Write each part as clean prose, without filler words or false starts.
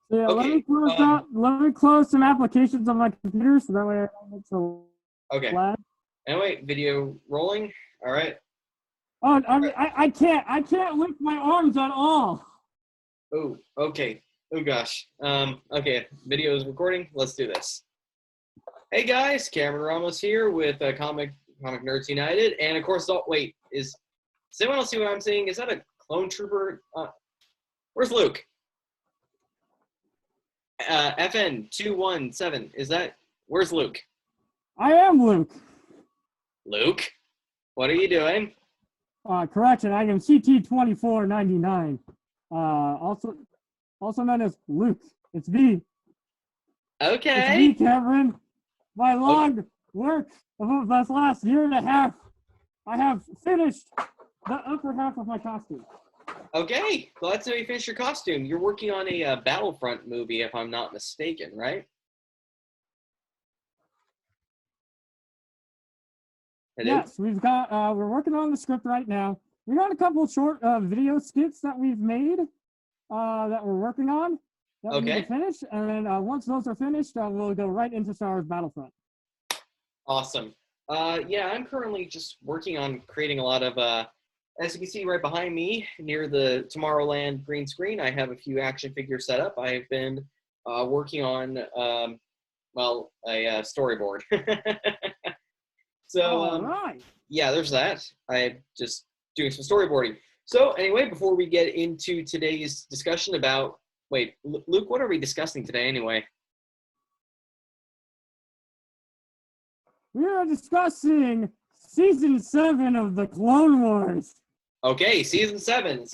So yeah, Okay. let me close some applications on my computer so that way I don't get to Okay. lag. Anyway, video rolling. All right. Oh, I can't lift my arms at all. Oh, okay. Oh gosh. Okay. Video is recording. Let's do this. Hey guys, Cameron Ramos here with Comic Nerds United, and of course, wait, does anyone else see what I'm seeing? Is that a clone trooper? Where's Luke? FN 217. Where's Luke? I am Luke. Luke, what are you doing? Correction, I am CT2499. Also known as Luke. It's me. Okay. It's me, Cameron. My long work of this last year and a half, I have finished the upper half of my costume. Okay, glad to know you finished your costume. You're working on a Battlefront movie, if I'm not mistaken, right? Hello? Yes, we've got. We're working on the script right now. We got a couple of short video skits that we've made that we're working on that we need to finish, and then once those are finished, we'll go right into Star Wars Battlefront. Awesome. Yeah, I'm currently just working on creating a lot of, as you can see right behind me, near the Tomorrowland green screen, I have a few action figures set up. I've been working on, a storyboard. So, right. Yeah, there's that. I'm just doing some storyboarding. So, anyway, before we get into today's discussion about, wait, Luke, what are we discussing today anyway? We are discussing Season 7 of the Clone Wars. Okay, Season 7,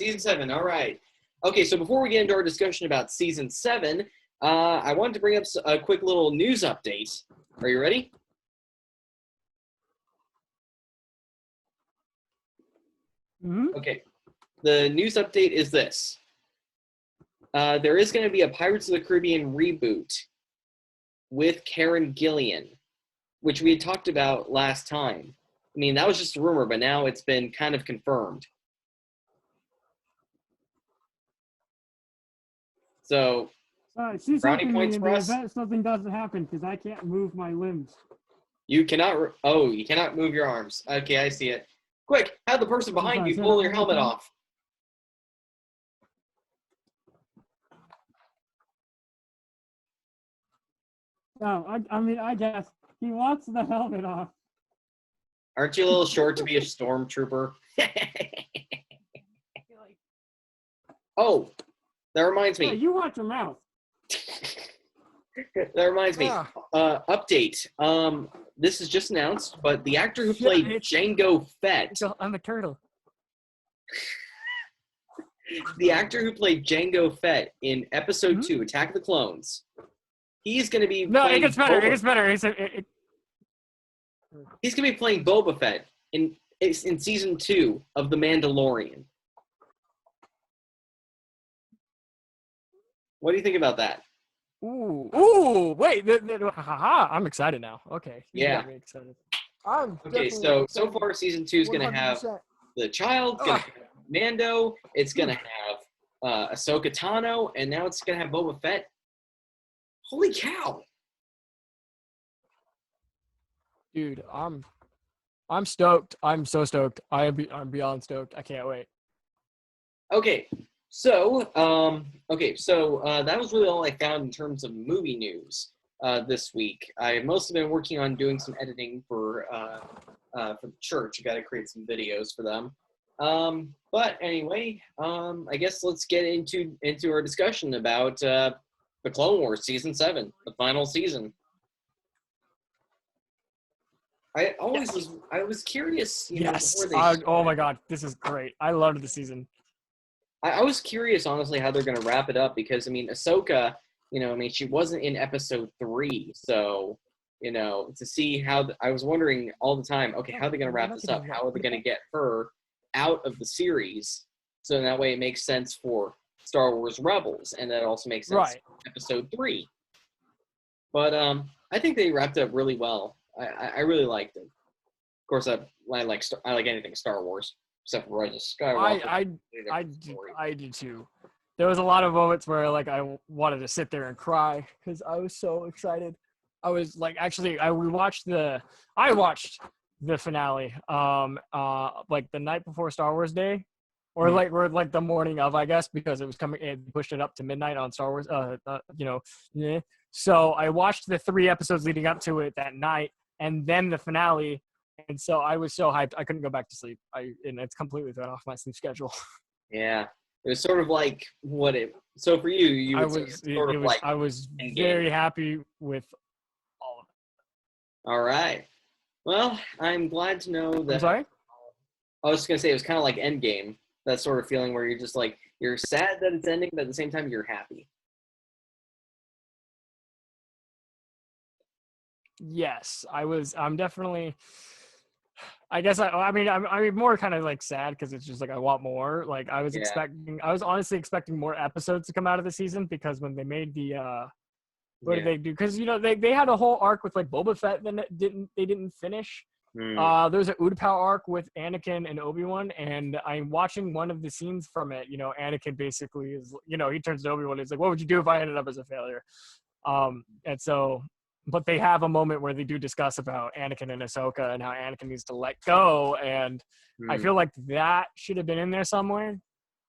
all right. Okay, so before we get into our discussion about Season 7, I wanted to bring up a quick little news update. Are you ready? Mm-hmm. Okay, the news update is this. There is going to be a Pirates of the Caribbean reboot with Karen Gillan, which we had talked about last time. I mean, that was just a rumor, but now it's been kind of confirmed. So, she's brownie helping points me in for the us? event something doesn't happen because I can't move my limbs. You cannot, you cannot move your arms. Okay, I see it. Quick, have the person behind you pull your helmet off. No, I mean, I guess he wants the helmet off. Aren't you a little short to be a stormtrooper? Oh, that reminds me. Hey, you watch your mouth. That reminds me. Update. This is just announced, but the actor who played Jango Fett. I'm a turtle. The actor who played Jango Fett in Episode 2, Attack of the Clones. He's going to be it gets better. It gets better. He's going to be playing Boba Fett in Season 2 of The Mandalorian. What do you think about that? Ooh, wait. I'm excited now. Okay. Yeah. Me excited. Okay, so far Season 2 is going to have the child, going to have Mando, it's going to have Ahsoka Tano, and now it's going to have Boba Fett. Holy cow. Dude, I'm stoked. I'm so stoked. I'm beyond stoked. I can't wait. Okay. So, that was really all I found in terms of movie news this week. I've mostly been working on doing some editing for the church. I got to create some videos for them. But anyway, I guess let's get into our discussion about the Clone Wars Season 7, the final season. I was curious. Yes. Oh my God, this is great. I loved the season. I was curious, honestly, how they're going to wrap it up because, I mean, Ahsoka, she wasn't in Episode 3, so, to see how I was wondering all the time, okay, how are they going to wrap this up? How are they going to get her out of the series? So that way it makes sense for Star Wars Rebels, and that also makes sense for Episode 3. But I think they wrapped it up really well. I really liked it. Of course, I like anything Star Wars except for Rise of Skywalker. I did too. there was a lot of moments where like I wanted to sit there and cry because I was so excited. I was like, actually, I watched the finale, like the night before Star Wars Day, or like the morning of, I guess, because it was coming. It pushed it up to midnight on Star Wars. Yeah. So I watched the 3 episodes leading up to it that night, and then the finale. And so I was so hyped, I couldn't go back to sleep. And it's completely thrown off my sleep schedule. Yeah, it was sort of like what it. So for you, I would say was, it's sort of like I was Endgame. very happy with all of it. All right. Well, I'm glad to know that. I'm sorry? I was just gonna say it was kind of like Endgame, that sort of feeling where you're just like you're sad that it's ending, but at the same time you're happy. Yes, I'm definitely. I guess I'm more kind of like sad because it's just like I want more. Like I was honestly expecting more episodes to come out of the season because when they made the what did they do? Because they had a whole arc with like Boba Fett that they didn't finish. There's an Utapau arc with Anakin and Obi-Wan, and I'm watching one of the scenes from it. Anakin basically is, he turns to Obi-Wan. He's like, "What would you do if I ended up as a failure?" And so, but they have a moment where they do discuss about Anakin and Ahsoka and how Anakin needs to let go, and I feel like that should have been in there somewhere.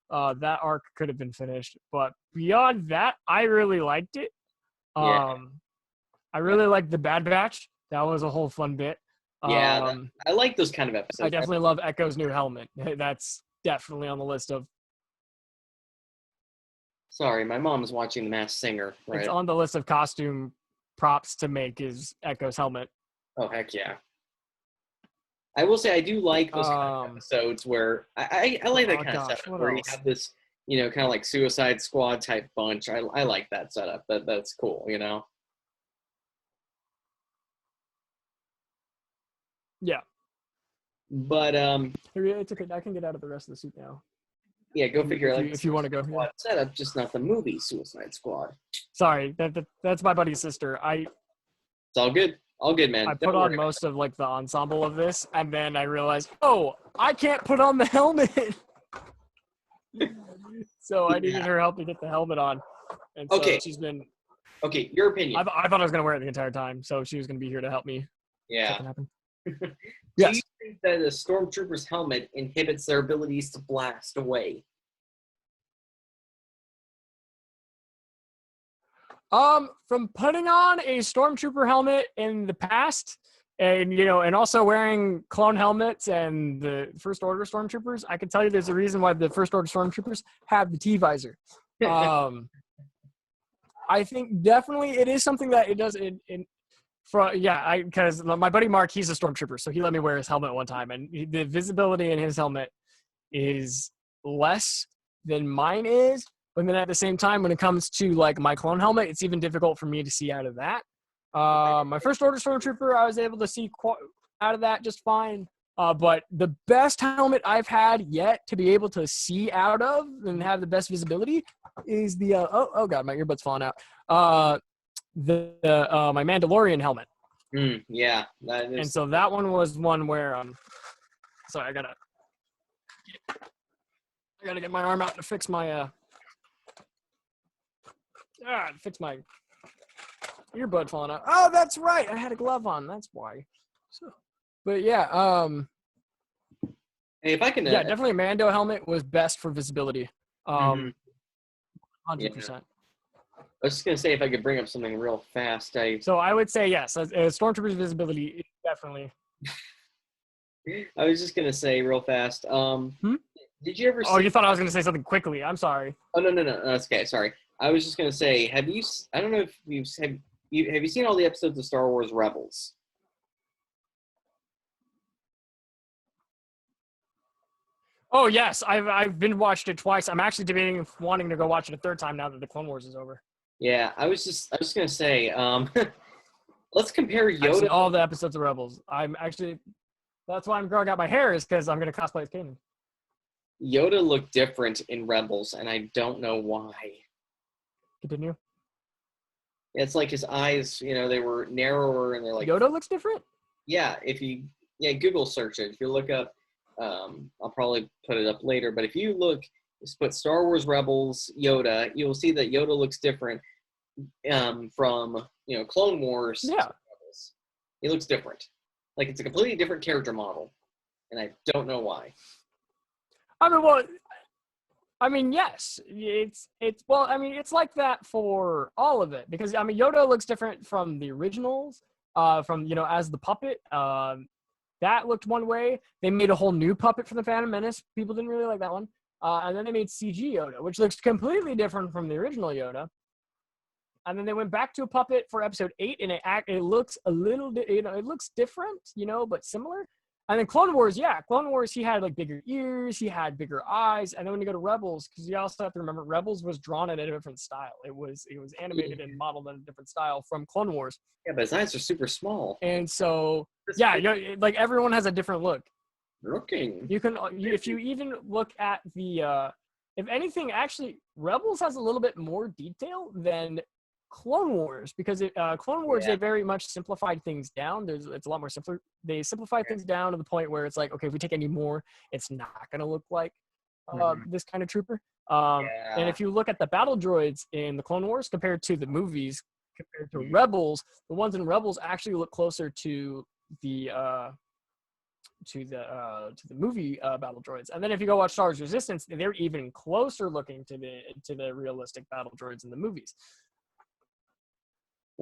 That arc could have been finished, but beyond that, I really liked it. I really liked the Bad Batch. That was a whole fun bit. Yeah, I like those kind of episodes. I definitely love Echo's new helmet. That's definitely on the list of. Sorry, my mom's watching The Masked Singer. Right? It's on the list of costume props to make is Echo's helmet. Oh heck yeah! I will say I do like those kind of episodes where I like that kind of setup where you have this, kind of like Suicide Squad type bunch. I like that setup. That's cool. Yeah. But it's okay. I can get out of the rest of the suit now. Yeah, go figure. If you want to go. Yeah. Setup, just not the movie Suicide Squad. Sorry, that's my buddy's sister. It's all good. All good, man. I put on most of like the ensemble of this, and then I realized, oh, I can't put on the helmet. So I needed her help to get the helmet on. And so she's been. Okay, your opinion. I thought I was gonna wear it the entire time, so she was gonna be here to help me. Yeah. Yes. Do you think that a stormtrooper's helmet inhibits their abilities to blast away? From putting on a stormtrooper helmet in the past, and also wearing clone helmets and the First Order stormtroopers, I can tell you there's a reason why the First Order stormtroopers have the T-visor. I think definitely it is something that it does because my buddy Mark, he's a stormtrooper, so he let me wear his helmet one time, and the visibility in his helmet is less than mine is. But then at the same time, when it comes to like my clone helmet, it's even difficult for me to see out of that. My First Order stormtrooper, I was able to see out of that just fine. But the best helmet I've had yet to be able to see out of and have the best visibility is the oh god, my earbud's falling out. My Mandalorian helmet. Yeah, that is. And so that one was one where sorry, I gotta get my arm out to fix my earbud falling out. Oh, that's right. I had a glove on. That's why. So, but yeah, hey, if I can, definitely a Mando helmet was best for visibility. 100%. I was just gonna say if I could bring up something real fast. So I would say yes. Stormtrooper's visibility is definitely. I was just gonna say real fast. Did you ever? Oh, you thought I was gonna say something quickly. I'm sorry. Oh no, that's okay. Sorry. I was just gonna say, have you? I don't know if have you seen all the episodes of Star Wars Rebels? Oh yes, I've been watched it twice. I'm actually debating wanting to go watch it a third time now that the Clone Wars is over. Yeah, I was just gonna say, let's compare Yoda. I've seen all the episodes of Rebels. That's why I'm growing out my hair, is because I'm gonna cosplay as Kanan. Yoda looked different in Rebels, and I don't know why. Continue. It's like his eyes, they were narrower, and they're like Yoda looks different. Yeah, Google search it. If you look up, I'll probably put it up later. But if you look put Star Wars Rebels Yoda, you'll see that Yoda looks different from Clone Wars. Yeah. To Rebels. He looks different. Like it's a completely different character model, and I don't know why. Yes, it's like that for all of it because Yoda looks different from the originals. From as the puppet, that looked one way. They made a whole new puppet for the Phantom Menace. People didn't really like that one. And then they made CG Yoda, which looks completely different from the original Yoda. And then they went back to a puppet for Episode 8, and it looks a little, it looks different, but similar. And then Clone Wars, he had like bigger ears, he had bigger eyes. And then when you go to Rebels, because you also have to remember, Rebels was drawn in a different style. It was animated and modeled in a different style from Clone Wars. Yeah, but his eyes are super small. And so, like everyone has a different look. Looking. If you even look at the, if anything, actually, Rebels has a little bit more detail than Clone Wars because Clone Wars they very much simplified things down. It's a lot more simpler. They simplified things down to the point where it's like, okay, if we take any more, it's not gonna look like this kind of trooper. And if you look at the battle droids in the Clone Wars compared to the movies, compared to Rebels, the ones in Rebels actually look closer to the movie battle droids. And then if you go watch Star Wars Resistance, they're even closer looking to the realistic battle droids in the movies.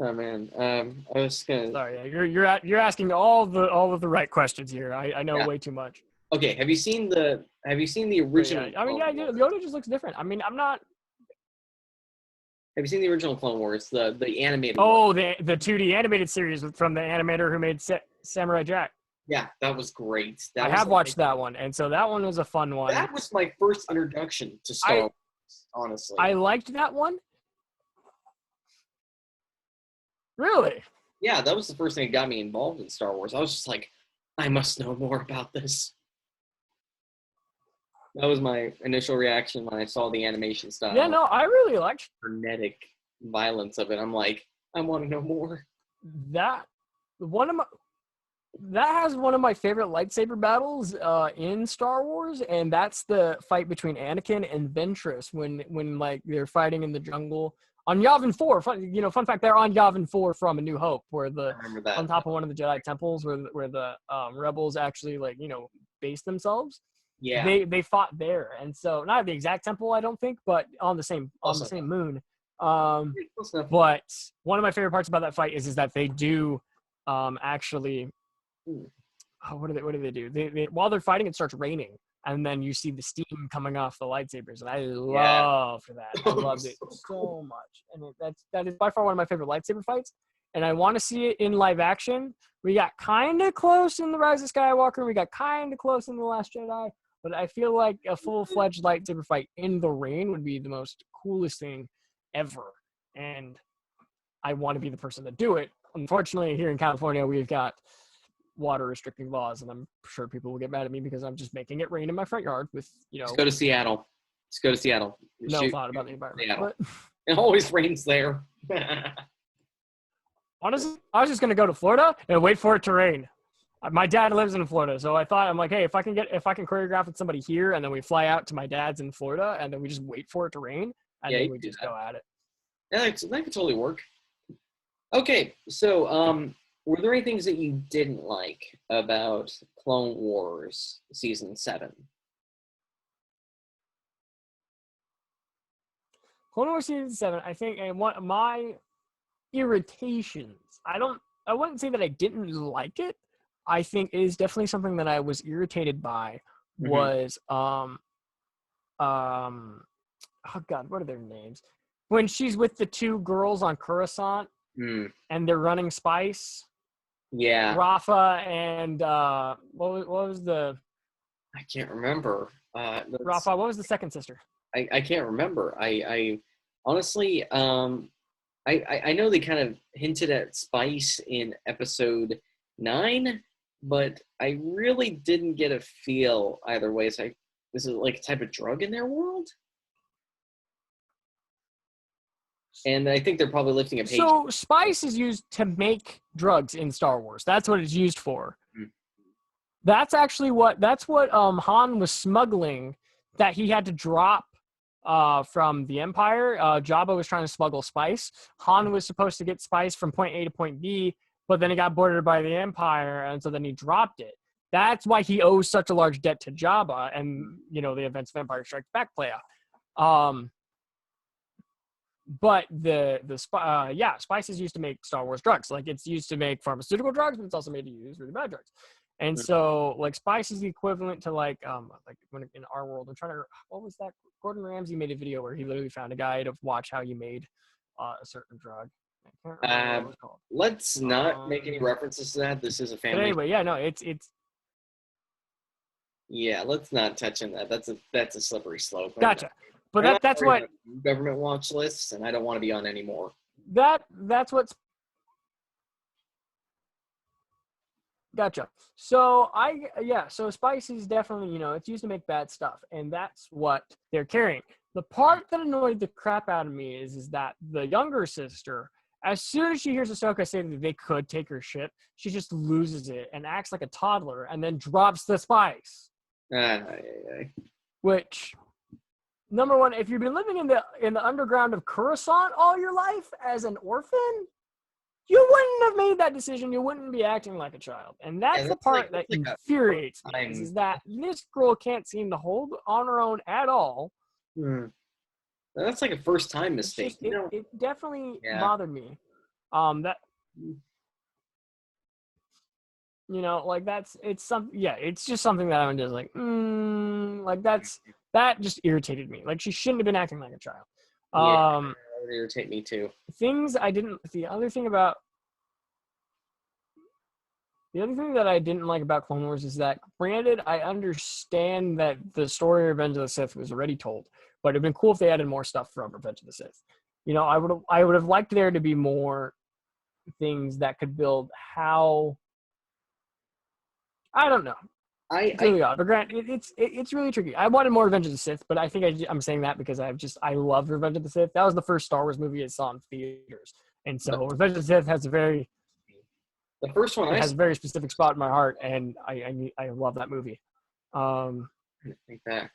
Oh man, I was gonna. Sorry, you're asking all of the right questions here. I know way too much. Okay, have you seen the original? Yoda just looks different. I'm not. Have you seen the original Clone Wars, the animated? Oh, one? the 2D animated series from the animator who made Samurai Jack. Yeah, that was great. I have watched that one, and so that one was a fun one. That was my first introduction to Star Wars, honestly. I liked that one. Really? Yeah, that was the first thing that got me involved in Star Wars. I was just like, I must know more about this. That was my initial reaction when I saw the animation style. Yeah, no, I really liked frenetic violence of it. I'm like, I want to know more. That has one of my favorite lightsaber battles in Star Wars, and that's the fight between Anakin and Ventress when like they're fighting in the jungle. On Yavin 4, fun fact, they're on Yavin 4 from A New Hope, where on top of one of the Jedi temples, where the rebels actually base themselves. Yeah, they fought there, and so not at the exact temple, I don't think, but on the same moon. But one of my favorite parts about that fight is that they do actually. What do they do? They while they're fighting, it starts raining. And then you see the steam coming off the lightsabers, and I loved that. I loved it so much, and that is by far one of my favorite lightsaber fights. And I want to see it in live action. We got kind of close in The Rise of Skywalker, and we got kind of close in The Last Jedi. But I feel like a full-fledged lightsaber fight in the rain would be the most coolest thing ever, and I want to be the person to do it. Unfortunately, here in California, we've got water restricting laws, and I'm sure people will get mad at me because I'm just making it rain in my front yard with Let's go to Seattle. No thought about the environment. But it always rains there. Honestly, I was just gonna go to Florida and wait for it to rain. My dad lives in Florida, so I'm like, hey, if I can choreograph with somebody here, and then we fly out to my dad's in Florida, and then we just wait for it to rain, and then we just go at it. Yeah, that could totally work. Okay, so were there any things that you didn't like about Clone Wars Season 7? Clone Wars Season 7, I think, and what my irritations, I wouldn't say that I didn't like it. I think it is definitely something that I was irritated by was, oh God, what are their names? When she's with the two girls on Coruscant and they're running Spice. Yeah. Rafa and what was the? I can't remember. Rafa, what was the second sister? I can't remember. I honestly, I know they kind of hinted at Spice in Episode 9, but I really didn't get a feel either way. So is it like a type of drug in their world? And I think they're probably lifting a page. So Spice is used to make drugs in Star Wars. That's what it's used for. That's actually what Han was smuggling, that he had to drop from the Empire. Jabba was trying to smuggle spice. Han was supposed to get spice from point A to point B, but then he got boarded by the Empire, and so then he dropped it. That's why he owes such a large debt to Jabba, and the events of Empire Strikes Back play out. But spice is used to make Star Wars drugs. Like, it's used to make pharmaceutical drugs, but it's also made to use really bad drugs. And so, like, spice is the equivalent to like when in our world, what was that? Gordon Ramsay made a video where he literally found a guide of watch how you made a certain drug. I can't remember what it was called. Let's not make any references to that. This is a family. But anyway, yeah, no, it's. Yeah, let's not touch on that. That's a slippery slope. Gotcha. But that's what government watch lists, and I don't want to be on anymore. That's what's. Gotcha. So so spice is definitely, it's used to make bad stuff, and that's what they're carrying. The part that annoyed the crap out of me is that the younger sister, as soon as she hears Ahsoka say that they could take her ship, she just loses it and acts like a toddler, and then drops the spice. Which, number one, if you've been living in the underground of Coruscant all your life as an orphan, you wouldn't have made that decision. You wouldn't be acting like a child. And that's the part that infuriates me, is that this girl can't seem to hold on her own at all. That's like a first-time mistake. It definitely bothered me. It's just something that I'm just like, that just irritated me. Like, she shouldn't have been acting like a child. That would irritate me too. The other thing that I didn't like about Clone Wars is that, granted, I understand that the story of Revenge of the Sith was already told, but it'd been cool if they added more stuff from Revenge of the Sith. I would have liked there to be more things that could build how. I don't know. It's really odd. But granted, it's really tricky. I wanted more Revenge of the Sith, but I think I'm saying that because I love Revenge of the Sith. That was the first Star Wars movie I saw in theaters, and so Revenge of the Sith has the first one has a very specific spot in my heart, and I love that movie. Think back.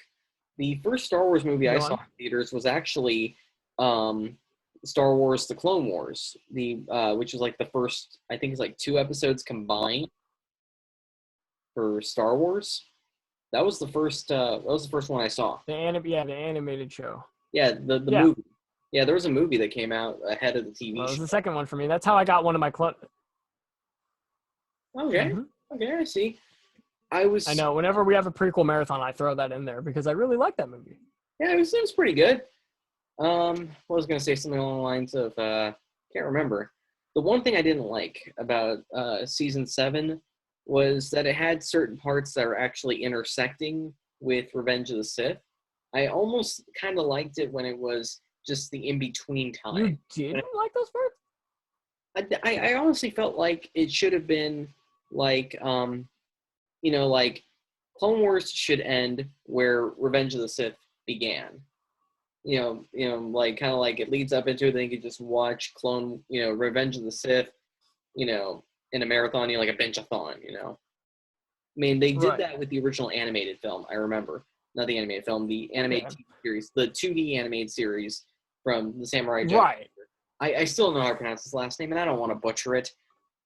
The first Star Wars movie I saw in theaters was actually Star Wars: The Clone Wars, which was like the first. I think it's like 2 episodes combined for Star Wars. That was the first one I saw. The animated show. Yeah, the movie. Yeah, there was a movie that came out ahead of the TV show. It was the second one for me. That's how I got one of my Okay. Okay, I see. I know. Whenever we have a prequel marathon, I throw that in there because I really like that movie. Yeah, it was pretty good. I was going to say something along the lines of, can't remember. The one thing I didn't like about season 7 was that it had certain parts that were actually intersecting with Revenge of the Sith. I almost kind of liked it when it was just the in-between time. You didn't like those parts? I honestly felt like it should have been like, like Clone Wars should end where Revenge of the Sith began. Like kind of like it leads up into it. Then you could just watch Revenge of the Sith, in a marathon, like a bench-a-thon, I mean, they did that with the original animated film, I remember. Not the animated film, the animated TV series, the 2D animated series from the Samurai Jack. Right. I still don't know how to pronounce his last name, and I don't want to butcher it.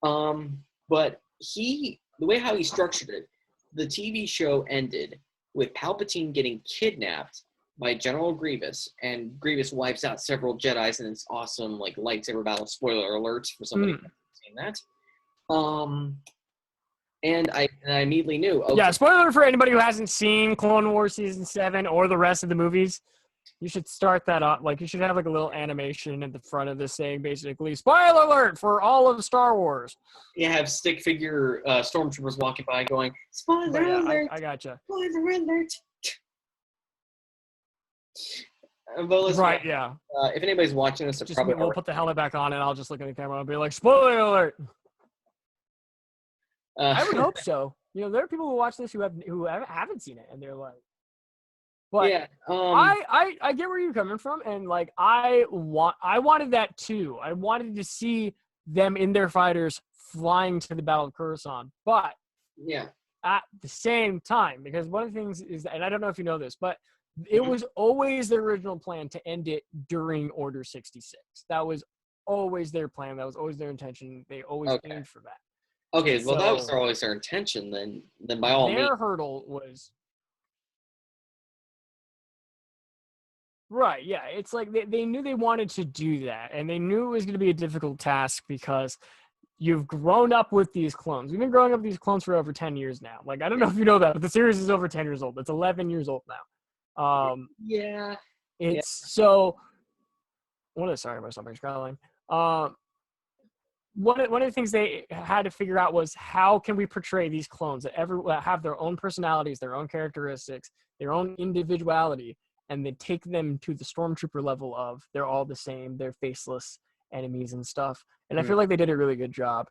But the way how he structured it, the TV show ended with Palpatine getting kidnapped by General Grievous, and Grievous wipes out several Jedis in this awesome, like, lightsaber battle. Spoiler alert for somebody who hasn't seen that. And I immediately knew. Okay. Yeah, spoiler for anybody who hasn't seen Clone Wars Season 7 or the rest of the movies. You should start that up. Like, you should have like a little animation at the front of this saying basically, spoiler alert for all of Star Wars. Yeah, have stick figure stormtroopers walking by going, spoiler alert. I gotcha. Spoiler alert. Right, yeah. If anybody's watching this, we'll put the helmet back on and I'll just look at the camera and be like, spoiler alert. I would hope so. There are people who watch this who haven't seen it, and they're like, but yeah, I get where you're coming from, and like I wanted that too. I wanted to see them in their fighters flying to the Battle of Coruscant, but yeah, at the same time, because one of the things is, and I don't know if you know this, but It was always their original plan to end it during Order 66. That was always their plan. That was always their intention. They always aimed for that. Okay, well, that was So, always their intention. Then by all means. their hurdle was right. Yeah, it's like they knew they wanted to do that, and they knew it was going to be a difficult task because you've grown up with these clones. We've been growing up with these clones for over 10 years now. Like, I don't know if you know that, but the series is over 10 years old. It's 11 years old now. Yeah. So. Sorry about something scrolling. One of the things they had to figure out was how can we portray these clones that have their own personalities, their own characteristics, their own individuality, and then take them to the stormtrooper level of they're all the same, they're faceless enemies and stuff. And I feel like they did a really good job.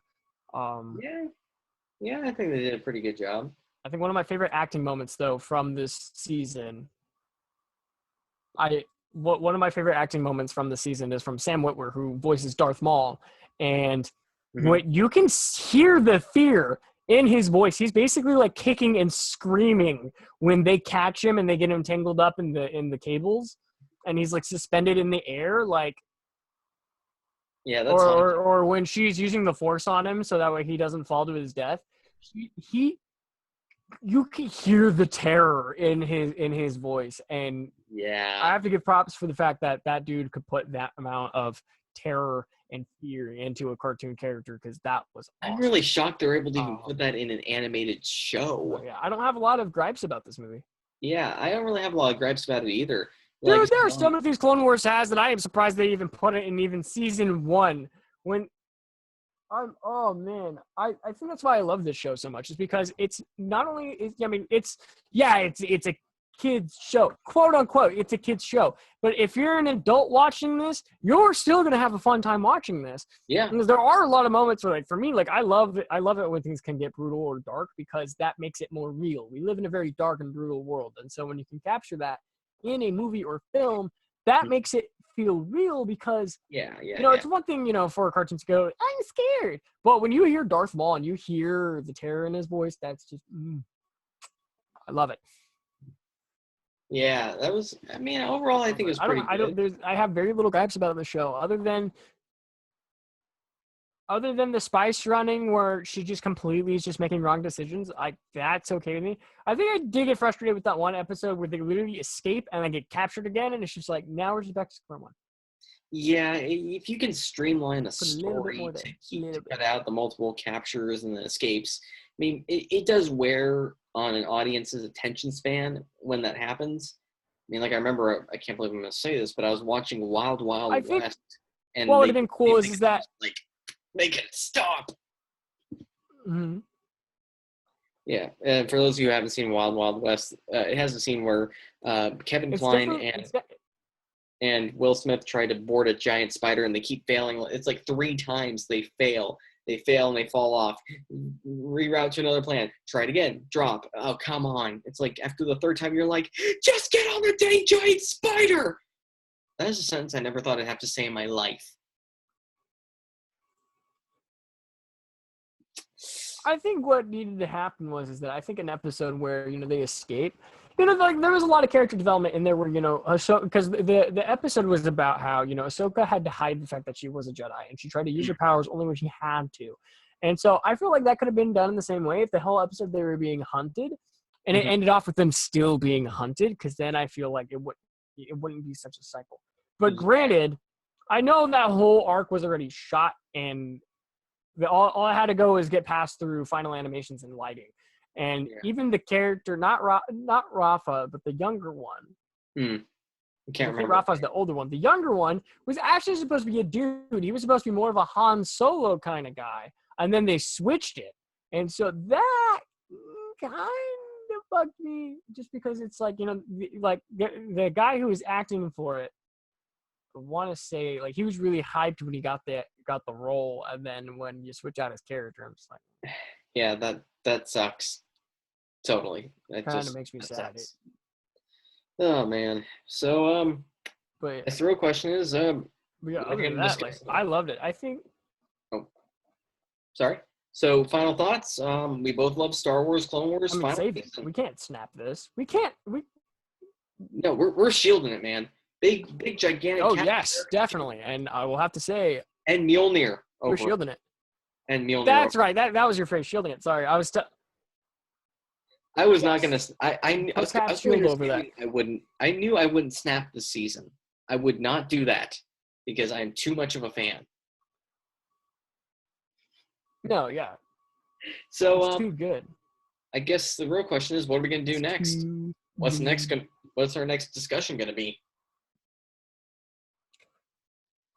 Yeah, I think they did a pretty good job. I think one of my favorite acting moments though from this season, one of my favorite acting moments from the season is from Sam Witwer, who voices Darth Maul. And what you can hear the fear in his voice. He's basically like kicking and screaming when they catch him and they get him tangled up in the cables, and he's like suspended in the air, like. Yeah, that's or when she's using the Force on him so that way he doesn't fall to his death. You can hear the terror in his voice, and I have to give props for the fact that that dude could put that amount of terror and fear into a cartoon character, because that was awesome. I'm really shocked they're able to even put that in an animated show. Yeah, I don't have a lot of gripes about this movie. Yeah, I don't really have a lot of gripes about it either. Dude, there are some of these Clone Wars has that I am surprised they even put it in even season 1. I think that's why I love this show so much, is because it's not only it's a kids show, quote unquote, it's a kids show. But if you're an adult watching this, you're still gonna have a fun time watching this. Yeah, because there are a lot of moments where, like, for me, like I love it when things can get brutal or dark, because that makes it more real. We live in a very dark and brutal world, and so when you can capture that in a movie or film, that makes it feel real, because it's one thing, for a cartoon to go, I'm scared, but when you hear Darth Maul and you hear the terror in his voice, that's just I love it. Yeah, that was, overall I think it was pretty good. I have very little gripes about the show, other than the Spice running where she just completely is just making wrong decisions. That's okay with me. I think I did get frustrated with that one episode where they literally escape and then get captured again, and it's just like, now we're just back to square one. Yeah, if you can streamline a story to cut out the multiple captures and the escapes, it does wear on an audience's attention span when that happens. I remember, I can't believe I'm going to say this, but I was watching Wild West. And what would have been cool is that make it stop. Mm-hmm. Yeah, and for those of you who haven't seen Wild West, it has a scene where Kevin Kline and Will Smith try to board a giant spider, and they keep failing. It's like 3 times they fail. They fail and they fall off. Reroute to another plan. Try it again. Drop. Oh, come on. It's like after the 3rd time, you're like, just get on the dang giant spider. That is a sentence I never thought I'd have to say in my life. I think what needed to happen is that I think an episode where, they escape, there was a lot of character development in there where, because the episode was about how, Ahsoka had to hide the fact that she was a Jedi, and she tried to use her powers only when she had to. And so I feel like that could have been done in the same way if the whole episode they were being hunted, and it ended off with them still being hunted, because then I feel like it wouldn't be such a cycle. But granted, I know that whole arc was already shot, and all I had to go is get past through final animations and lighting. And even the character, not Rafa, but the younger one. I can't remember. Rafa's the older one. The younger one was actually supposed to be a dude. He was supposed to be more of a Han Solo kind of guy. And then they switched it. And so that kind of bugged me, just because it's like, the guy who was acting for it, I want to say, like, he was really hyped when he got the role, and then when you switch out his character, I'm just like, yeah, that sucks. Totally. It kind of makes me sad. Oh man. So but the real question is other than that, I loved it. I think. Oh, sorry. So final thoughts. We both love Star Wars, Clone Wars. We can't snap this. We can't. No, we're shielding it, man. Big, gigantic. Oh Captain yes, America definitely. And I will have to say, and Mjolnir we're over shielding it. and Mjolnir. That's over. right. That was your phrase, shielding it. Sorry, I was. I was not gonna. I was Cap going shield to over that. I wouldn't. I knew I wouldn't snap this season. I would not do that because I am too much of a fan. No, yeah. So It's too good. I guess the real question is, what are we gonna do next? What's our next discussion gonna be?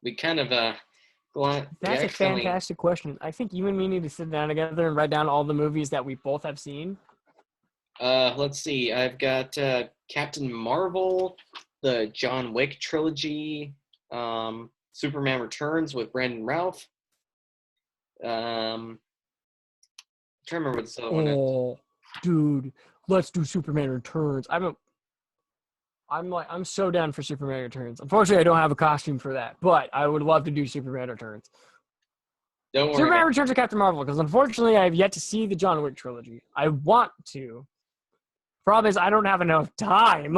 We kind of That's a fantastic question. I think you and me need to sit down together and write down all the movies that we both have seen. Let's see. I've got Captain Marvel, the John Wick trilogy, Superman Returns with Brandon Routh. I'm trying to remember what this other one is. Oh, dude, let's do Superman Returns. I'm so down for Superman Returns. Unfortunately, I don't have a costume for that, but I would love to do Superman Returns. Don't worry. Superman Returns or Captain Marvel, because unfortunately, I have yet to see the John Wick trilogy. I want to. Problem is, I don't have enough time.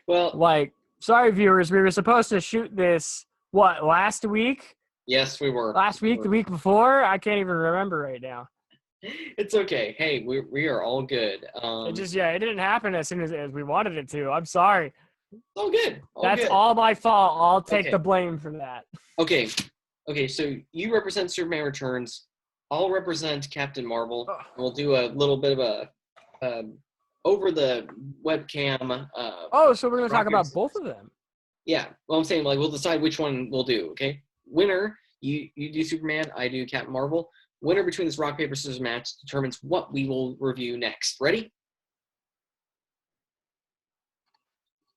Well, like, sorry, viewers, we were supposed to shoot this, last week? Yes, we were. Last week, the week before? I can't even remember right now. It's okay. Hey, we are all good. It didn't happen as soon as we wanted it to. I'm sorry. All good. That's good. all my fault. I'll take Okay. the blame for that. Okay. So you represent Superman Returns. I'll represent Captain Marvel. Ugh. We'll do a little bit of a over the webcam. So we're going to talk about both of them. Yeah. Well, I'm saying we'll decide which one we'll do. Okay. Winner, you do Superman. I do Captain Marvel. Winner between this rock paper scissors match determines what we will review next. Ready?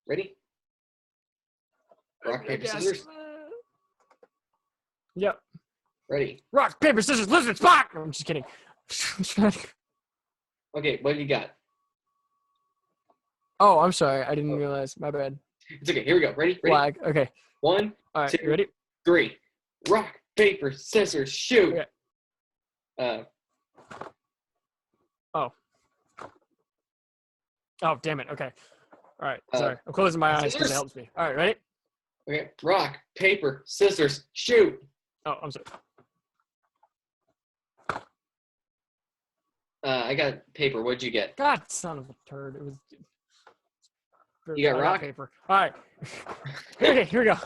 Ready? Rock paper scissors. Yep. Ready? Rock paper scissors lizard spot. I'm just kidding. Okay. What do you got? Oh, I'm sorry. I didn't realize. My bad. It's okay. Here we go. Ready? Flag. Okay. 1, All right. 2, You ready? 3. Rock paper scissors shoot. Okay. Oh, damn it. Okay. All right. Sorry. I'm closing my eyes because it helps me. All right. Ready? Okay. Rock paper scissors shoot. Oh, I'm sorry. I got paper. What'd you get? God, son of a turd. It was. You got I rock? paper. All right. Okay, here we go.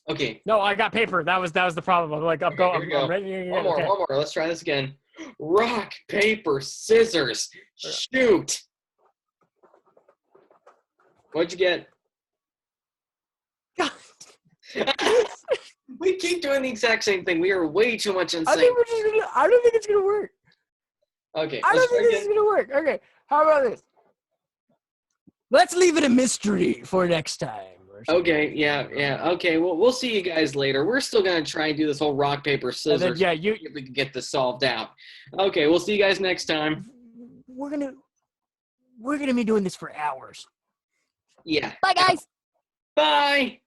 Okay. No, I got paper. That was the problem. I'm like, I'm going. Here we go. I'm ready. One more. Let's try this again. Rock paper scissors shoot. What'd you get? God. We keep doing the exact same thing. We are way too much insane. I don't think it's gonna work. Okay. I don't think this is gonna work. Okay. How about this? Let's leave it a mystery for next time. Okay, yeah. Okay, well, we'll see you guys later. We're still gonna try and do this whole rock paper scissors. And then, See if we can get this solved out. Okay, we'll see you guys next time. We're gonna be doing this for hours. Yeah. Bye, guys. Bye.